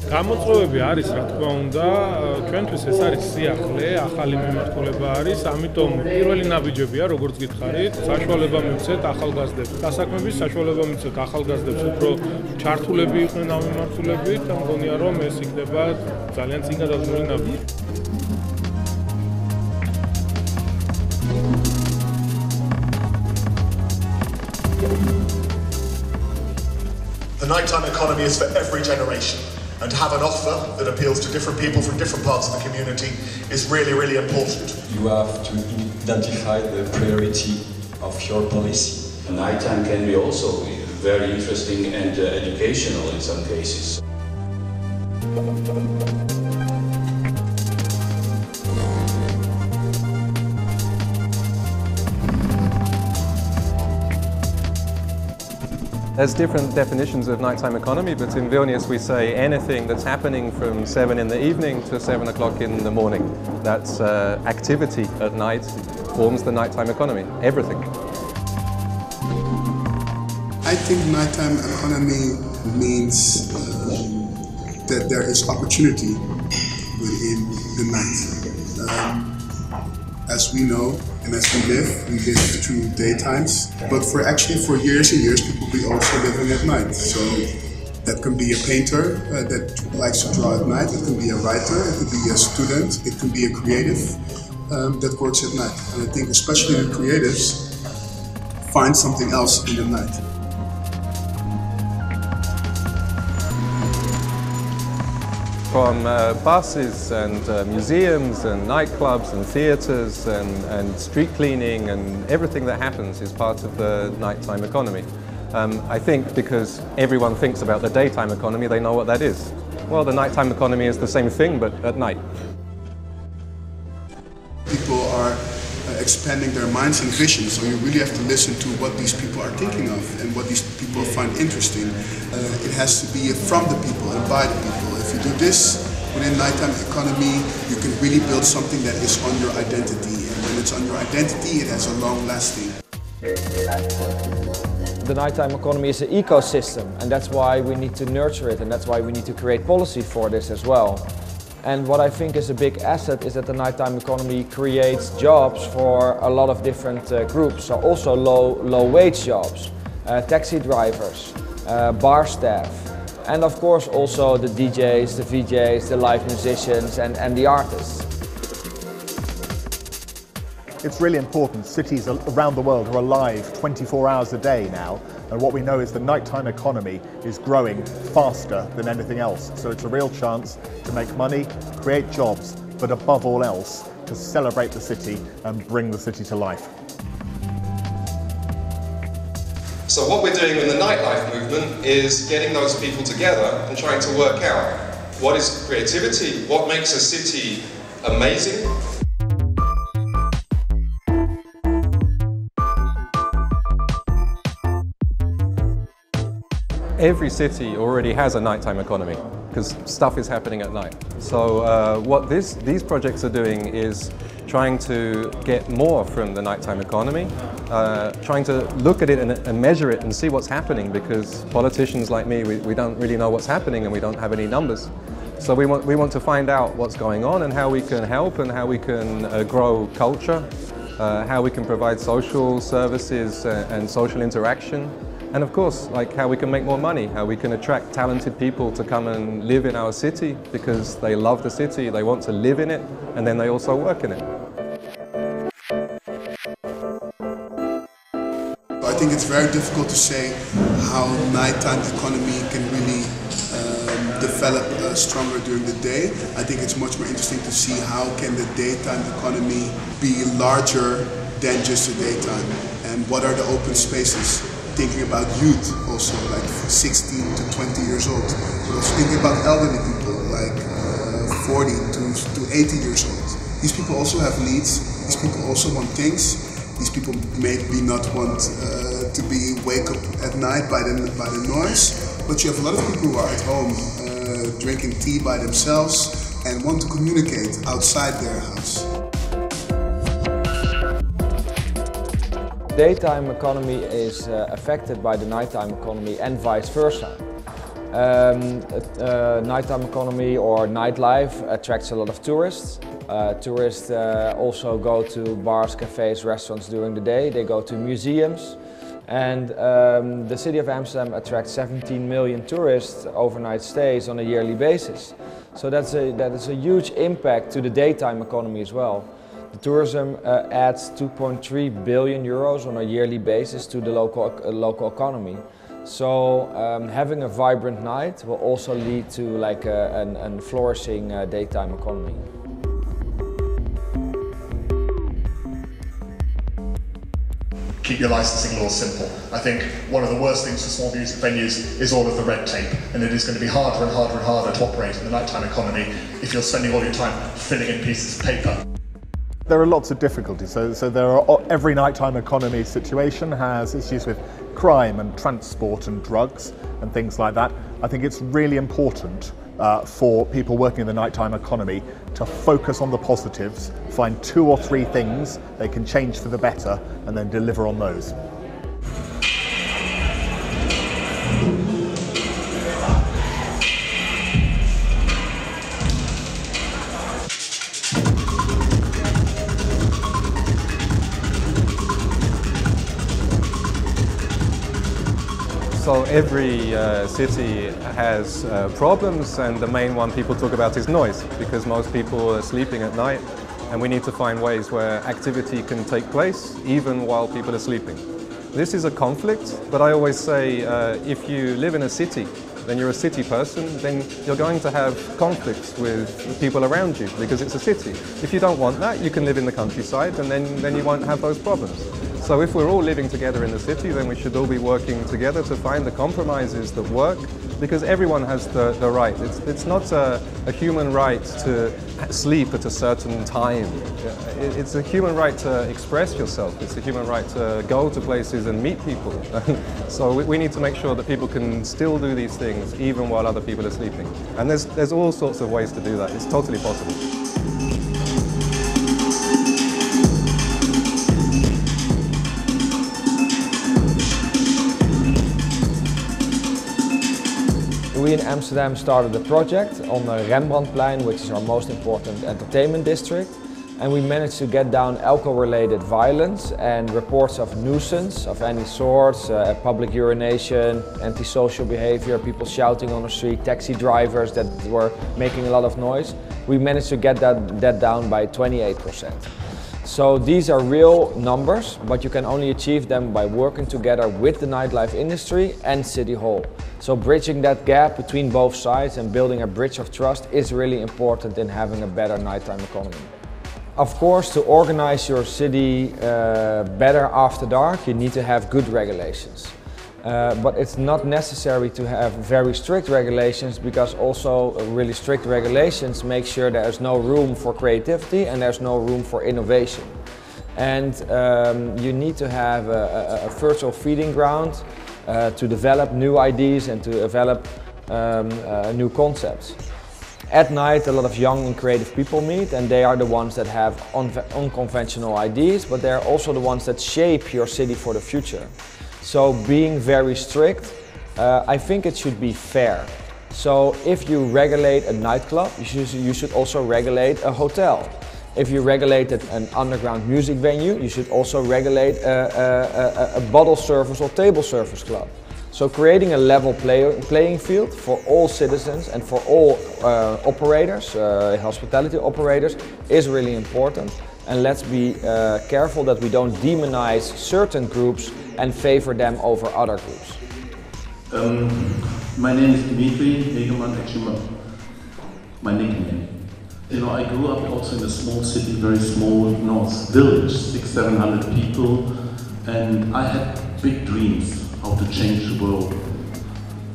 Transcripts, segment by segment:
გამოწვევები არის, რა თქმა უნდა, ჩვენთვის ეს არის სიახლე, ახალი მიმართულება არის, ამიტომ პირველი ნაბიჯებია, როგორც გითხარით, საშუალება მივცეთ ახალგაზრდებს. დასაქმების საშუალება მივცეთ ახალგაზრდებს, უფრო ჩართულები იყვნენ ამ მიმართულებით და მგონია, რომ ეს იქნება ძალიან წინ გადადგმული ნაბიჯი. The nighttime economy is for every generation, and to have an offer that appeals to different people from different parts of the community is really, really important. You have to identify the priority of your policy. Nighttime can be also very interesting and educational in some cases. There's different definitions of nighttime economy, but in Vilnius we say anything that's happening from 7 in the evening to 7 o'clock in the morning. That's activity at night forms the nighttime economy, everything. I think nighttime economy means that there is opportunity within the night. As we know, and as we live through daytimes. But for years and years, people be also living at night. So that can be a painter that likes to draw at night. It can be a writer. It could be a student. It can be a creative that works at night. And I think especially the creatives find something else in the night. From buses and museums and nightclubs and theatres and street cleaning and everything that happens is part of the nighttime economy. I think because everyone thinks about the daytime economy, they know what that is. Well, the nighttime economy is the same thing, but at night. People are expanding their minds and visions, so you really have to listen to what these people are thinking of and what these people find interesting. It has to be from the people and by the people. If you do this within nighttime economy, you can really build something that is on your identity, and when it's on your identity, it has a long lasting. The nighttime economy is an ecosystem, and that's why we need to nurture it, and that's why we need to create policy for this as well. And what I think is a big asset is that the nighttime economy creates jobs for a lot of different groups, so also low wage jobs, taxi drivers, bar staff, and of course also the DJs, the VJs, the live musicians and the artists. It's really important. Cities around the world are alive 24 hours a day now, and what we know is the nighttime economy is growing faster than anything else. So it's a real chance to make money, create jobs, but above all else, to celebrate the city and bring the city to life. So what we're doing in the nightlife movement is getting those people together and trying to work out what is creativity, what makes a city amazing. Every city already has a nighttime economy because stuff is happening at night. So what these projects are doing is trying to get more from the nighttime economy, trying to look at it and measure it and see what's happening, because politicians like me, we don't really know what's happening and we don't have any numbers. So we want to find out what's going on and how we can help and how we can grow culture, how we can provide social services and social interaction. And of course, like how we can make more money, how we can attract talented people to come and live in our city because they love the city, they want to live in it, and then they also work in it. I think it's very difficult to say how nighttime economy can really develop stronger during the day. I think it's much more interesting to see how can the daytime economy be larger than just the daytime, and what are the open spaces. Thinking about youth also, like 16 to 20 years old. But also thinking about elderly people, like 40 to 80 years old. These people also have needs. These people also want things. These people maybe not want to be wake up at night by the noise. But you have a lot of people who are at home drinking tea by themselves and want to communicate outside their house. Daytime economy is affected by the nighttime economy and vice versa. Nighttime economy or nightlife attracts a lot of tourists. Tourists also go to bars, cafes, restaurants during the day. They go to museums. And the city of Amsterdam attracts 17 million tourists overnight stays on a yearly basis. So that is a huge impact to the daytime economy as well. The tourism adds 2.3 billion euros on a yearly basis to the local economy. So having a vibrant night will also lead to like a flourishing daytime economy. Keep your licensing laws simple. I think one of the worst things for small music venues is all of the red tape, and it is going to be harder and harder and harder to operate in the nighttime economy if you're spending all your time filling in pieces of paper. There are lots of difficulties. So there are, every nighttime economy situation has issues with crime and transport and drugs and things like that. I think it's really important for people working in the nighttime economy to focus on the positives, find 2 or 3 things they can change for the better, and then deliver on those. So every city has problems, and the main one people talk about is noise, because most people are sleeping at night, and we need to find ways where activity can take place even while people are sleeping. This is a conflict, but I always say if you live in a city, then you're a city person, then you're going to have conflicts with the people around you because it's a city. If you don't want that, you can live in the countryside, and then you won't have those problems. So if we're all living together in the city, then we should all be working together to find the compromises that work, because everyone has the right. It's not a human right to sleep at a certain time. It's a human right to express yourself. It's a human right to go to places and meet people. So we need to make sure that people can still do these things even while other people are sleeping. And there's all sorts of ways to do that. It's totally possible. We in Amsterdam started a project on the Rembrandtplein, which is our most important entertainment district, and we managed to get down alcohol-related violence and reports of nuisance of any sort, public urination, antisocial behavior, people shouting on the street, taxi drivers that were making a lot of noise. We managed to get that down by 28%. So these are real numbers, but you can only achieve them by working together with the nightlife industry and City Hall. So bridging that gap between both sides and building a bridge of trust is really important in having a better nighttime economy. Of course, to organize your city better after dark, you need to have good regulations. But it's not necessary to have very strict regulations, because also really strict regulations make sure there's no room for creativity and there's no room for innovation. And you need to have a virtual feeding ground to develop new ideas and to develop new concepts. At night, a lot of young and creative people meet, and they are the ones that have unconventional ideas, but they're also the ones that shape your city for the future. So being very strict, I think it should be fair. So if you regulate a nightclub, you should also regulate a hotel. If you regulate an underground music venue, you should also regulate a bottle service or table service club. So creating a level playing field for all citizens and for all operators, hospitality operators, is really important. And let's be careful that we don't demonize certain groups and favor them over other groups. My name is Dimitri Hegemann, actually my nickname. You know, I grew up also in a small city, very small north village, 600-700 people, and I had big dreams how to change the world.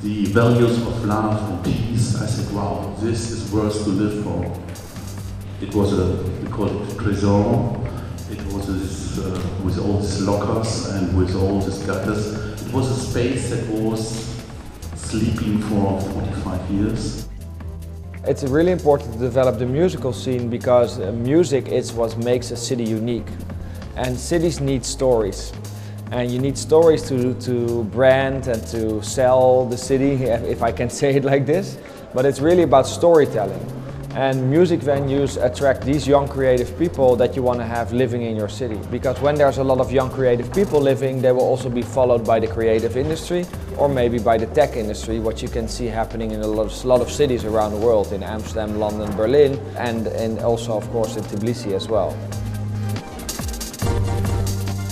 The values of love and peace, I said, wow, this is worth to live for. It was we call it prison. It was this, with all these lockers and with all these gutters. It was a space that was sleeping for 45 years. It's really important to develop the musical scene, because music is what makes a city unique. And cities need stories. And you need stories to brand and to sell the city, if I can say it like this. But it's really about storytelling. And music venues attract these young creative people that you want to have living in your city. Because when there's a lot of young creative people living, they will also be followed by the creative industry or maybe by the tech industry, what you can see happening in a lot of cities around the world, in Amsterdam, London, Berlin, and also of course in Tbilisi as well.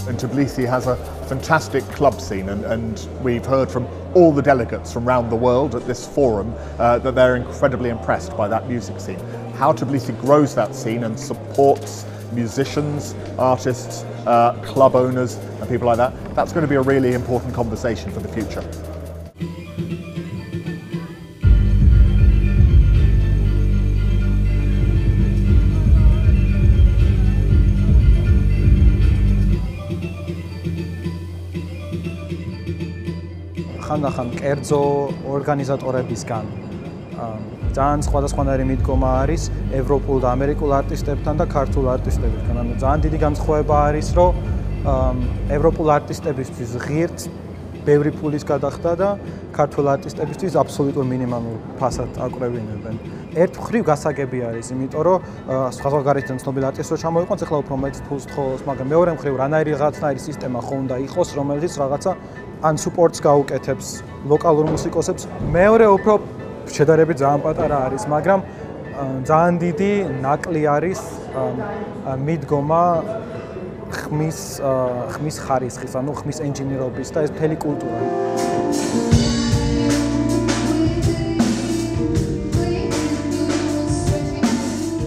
And Tbilisi has a fantastic club scene, and we've heard from all the delegates from around the world at this forum that they're incredibly impressed by that music scene. How Tbilisi grows that scene and supports musicians, artists, club owners and people like that, that's going to be a really important conversation for the future. ხანდახან კერძო ორგანიზატორებისგან ძალიან სხვადასხვანაირი მიდგომა არის ევროპულ და ამერიკულ არტისტებთან და ქართულ არტისტებთან. ანუ ძალიან დიდი განსხვავება არის, რომ ევროპულ არტისტებისთვის ღირთ ბევრი ფულის გადახდა და ქართულ არტისტებისთვის აბსოლუტურ მინიმალურ ფასად აკვრევინებენ. ერთ მხრივ გასაგები არის, იმიტომ რომ სხვადასხვაგარეთიდან ცნობილი არტისტი რო ჩამოიყვანს, ახლა უფრო მეტ ფულს თხოვს, მაგრამ მეორე მხრივ რაღაცნაირი სისტემა ხო უნდა იყოს, რომელიც რაღაცა ან სუპორტს გაუკეთებს ლოკალურ მუსიკოსებს. მეორე უფრო შედარებით ძალიან პატარა არის, მაგრამ ძალიან დიდი ნაკლი არის მიდგომა ხმის ხარისხის, ანუ ხმის ენჯინირობის და ეს მთელი კულტურა.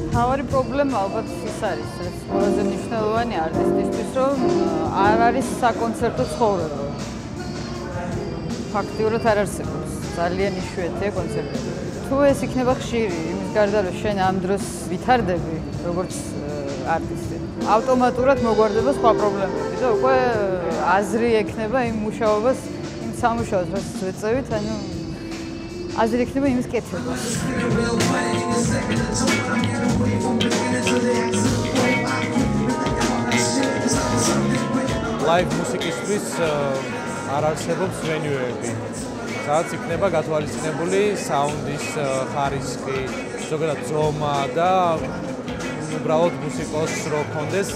თავარი პრობლემა ალბათ ის არის, ეს ყველაზე მნიშვნელოვანი არტისტისთვის, რომ არ არის საკონცერტო ცხოვრება. ფაქტიურად არ არსებობს. ძალიან იშვიათია კონცერტები. თუ ეს იქნება ხშირი, იმის გარდა რომ შენ ამ დროს ვითარდები, როგორც არტისტი, ავტომატურად მოგვარდება სხვა პრობლემები და უკვე აზრი ექნება იმ მუშაობას, იმ სამუშაოს, რასაც ვეწევით, ანუ აზრი ექნება იმის კეთებას. Live მუსიკისთვის არ არსებობს ვენიუები. სადაც იქნება გათვალისწინებული საუნდის ხარისხი, ზოგადად ზომა და უბრალოდ მუსიკოს რო კონდეს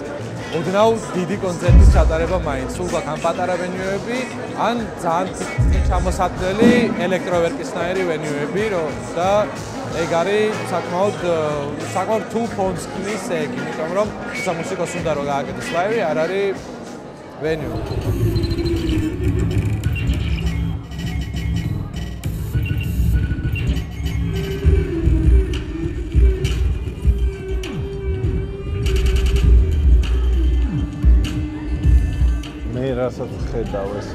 ოდნავ დიდი კონცერტის ჩატარება მაინც. სულ გვაქვს ან პატარა ვენიუები, ან ძალიან ჩამოსატვლელი ელექტროვერკისნაირი ვენიუები, და ეგ არის საკმაოდ თუ ფონდს ქმნის ეგ, იმიტომ რომ მუსიკოს უნდა რომ გააკეთოს ლაივი, არ არის venue. მე რასაც ხედავ ეს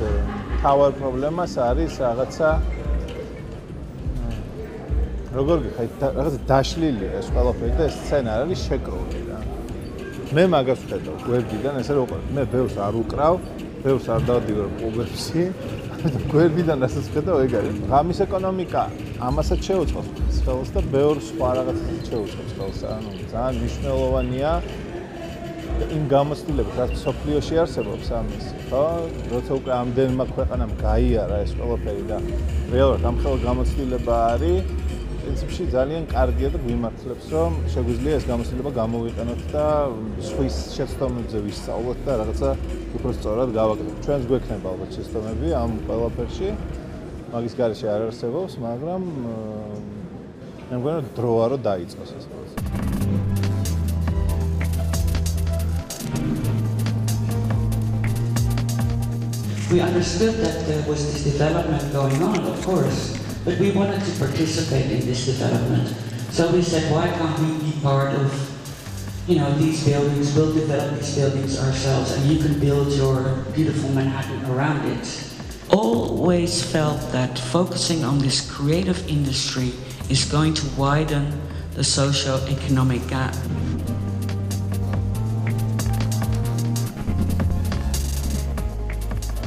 თავარ პრობლემას არის რაღაცა როგორ გიხარით რაღაცა დაშლილია ეს ყველაფერი და ეს სცენა არის შეკრული რა. მე მაგას ვხედავ გვერდიდან ესე რომ უყურებ. მე ბევრს არ უკრავ, ბევრს არ დავდივარ კლუბებში. გვერდიდან რასაც ვხედავ ეგ არის. ღამის ეკონომიკა ამასაც შეუწყობს ხელს და ბევრ სხვა რაღაცას შეუწყობს ხელს. ანუ ძალიან მნიშვნელოვანია იმ გამოცდილებით, რაც სოფლიოში არსებობს ამის, ხო? როცა უკვე ამდენმა ქვეყანამ გაიარა ეს ყველაფერი და რეალურად ამ ხელ გამოცდილება არის, პრინციპში ძალიან კარგია და გვიმართლებს, რომ შეგვიძლია ეს გამოცდილება გამოვიყენოთ და სხვის შეცდომებზე ვისწავლოთ და რაღაცა უფრო სწორად გავაკეთოთ. ჩვენს გვექნება ალბათ შეცდომები ამ ყველაფერში, მაგის გარეშე არ არსებობს, მაგრამ მე მგონი რომ დროა რომ დაიწყოს ეს ყველაფერი. We understood that there was this development going on, of course, but we wanted to participate in this development. So we said, why can't we be part of, these buildings, we'll develop these buildings ourselves, and you can build your beautiful Manhattan around it. Always felt that focusing on this creative industry is going to widen the socio-economic gap.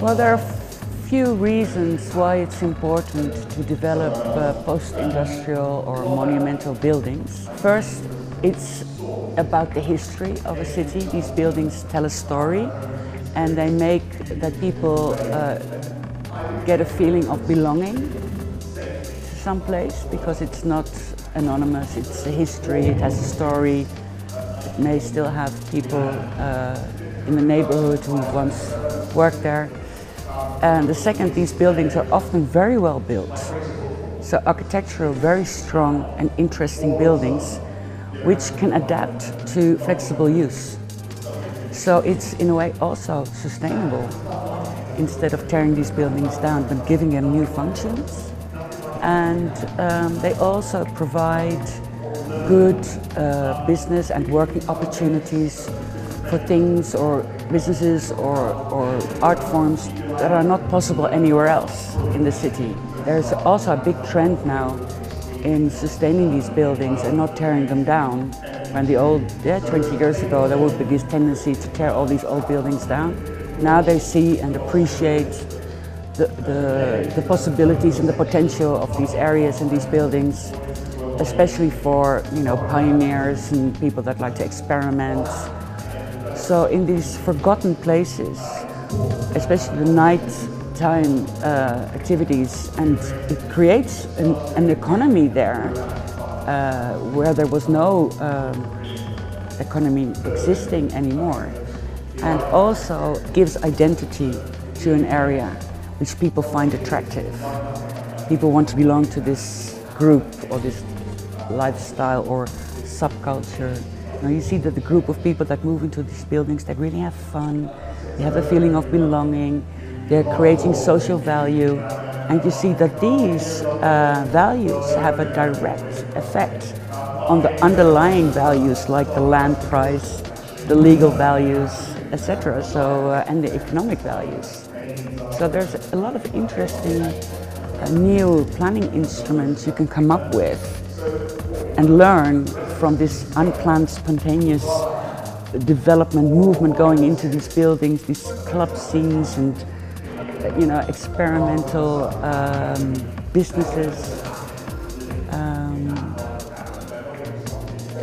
Well, there are few reasons why it's important to develop post-industrial or monumental buildings. First, it's about the history of a city. These buildings tell a story, and they make that people get a feeling of belonging to some place because it's not anonymous, it's a history, it has a story. It may still have people in the neighborhood who once worked there. And the second, these buildings are often very well built. So architectural, very strong and interesting buildings which can adapt to flexible use. So it's in a way also sustainable, instead of tearing these buildings down, but giving them new functions. And they also provide good business and working opportunities for things or businesses or art forms that are not possible anywhere else in the city. There's also a big trend now in sustaining these buildings and not tearing them down. When the old, 20 years ago, there would be this tendency to tear all these old buildings down. Now they see and appreciate the possibilities and the potential of these areas and these buildings, especially for pioneers and people that like to experiment. So in these forgotten places, especially the nighttime activities, and it creates an economy there where there was no economy existing anymore, and also gives identity to an area which people find attractive. People want to belong to this group or this lifestyle or subculture. You see that the group of people that move into these buildings, they really have fun, they have a feeling of belonging, they're creating social value, and you see that these values have a direct effect on the underlying values like the land price, the legal values, etc. So, and the economic values. So there's a lot of interesting new planning instruments you can come up with and learn from this unplanned, spontaneous development movement going into these buildings, these club scenes and experimental businesses.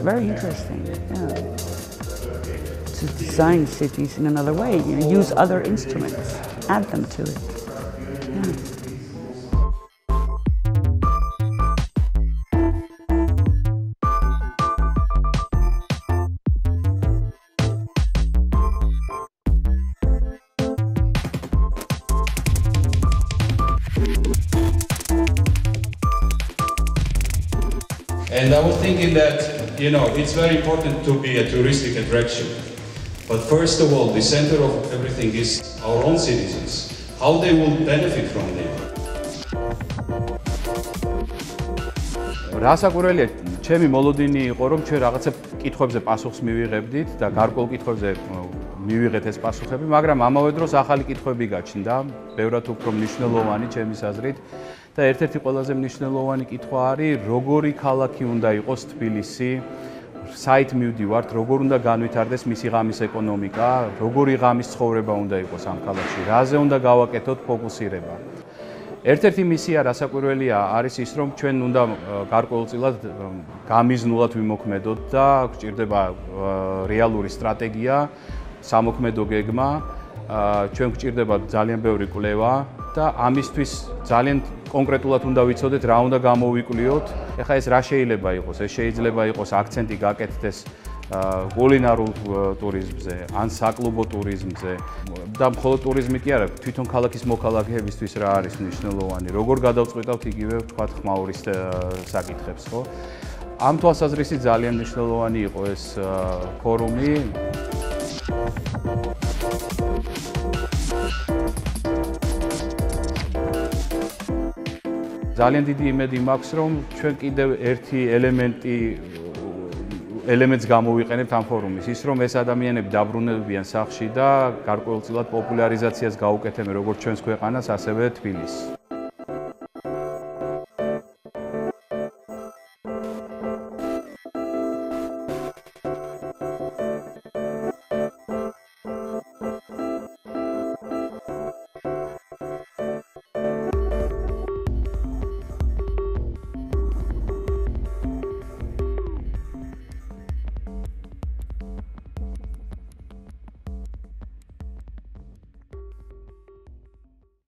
Very interesting, yeah. To design cities in another way, use other instruments, add them to it. Yeah. And I was thinking that, it's very important to be a touristic attraction. But first of all, the center of everything is our own citizens, how they will benefit from it. რასაკვირველია, ჩემი მოლოდინი იყო, რომ ჩვენ რაღაცა კითხვებზე პასუხს მივიღებდით და გარკვეულ კითხვებზე მივიღეთ ეს პასუხები, მაგრამ ამავე დროს ახალი კითხვები გაჩნდა, ბევრად უფრო მნიშვნელოვანი ჩემის აზრით. და ერთ-ერთი ყველაზე მნიშვნელოვანი კითხვა არის, როგორი ქალაქი უნდა იყოს თბილისი, საით მივდივართ, როგორ უნდა განვითარდეს მისი ღამის ეკონომიკა, როგორი ღამის ცხოვრება უნდა იყოს ამ ქალაქში, რაზე უნდა გავაკეთოთ ფოკუსირება. ერთ-ერთი მისია რასაკვირველია არის ის, რომ ჩვენ უნდა გარკვეულწილად გამიზნულად ვიმოქმედოთ და გვჭირდება რეალური სტრატეგია, სამოქმედო გეგმა, ჩვენ გვჭირდება ძალიან ბევრი კვლევა და ამისთვის ძალიან კონკრეტულად უნდა ვიცოდეთ რა უნდა გამოვიკვლიოთ. ეხლა ეს რა შეიძლება იყოს? ეს შეიძლება იყოს აქცენტი გაკეთდეს კულინარულ ტურიზმზე, ან საკლუბო ტურიზმზე. და მხოლოდ ტურიზმი კი არა, თვითონ ქალაქის მოქალაქეებისთვის რა არის მნიშვნელოვანი, როგორ გადავწყვეტავთ იგივე ვთქვათ ხმაურის საკითხებს, ხო? ამ თვალსაზრისით ძალიან მნიშვნელოვანი იყო ეს ფორუმი. ძალიან დიდი იმედი მაქვს, რომ ჩვენ კიდევ ერთი ელემენტს გამოვიყენებთ ამ ფორუმის, ის რომ ეს ადამიანები დაბრუნებიან სახლში და გარკვეულწილად პოპულარიზაციას გაუკეთებენ როგორც ჩვენს ქვეყანას, ასევე თბილისს.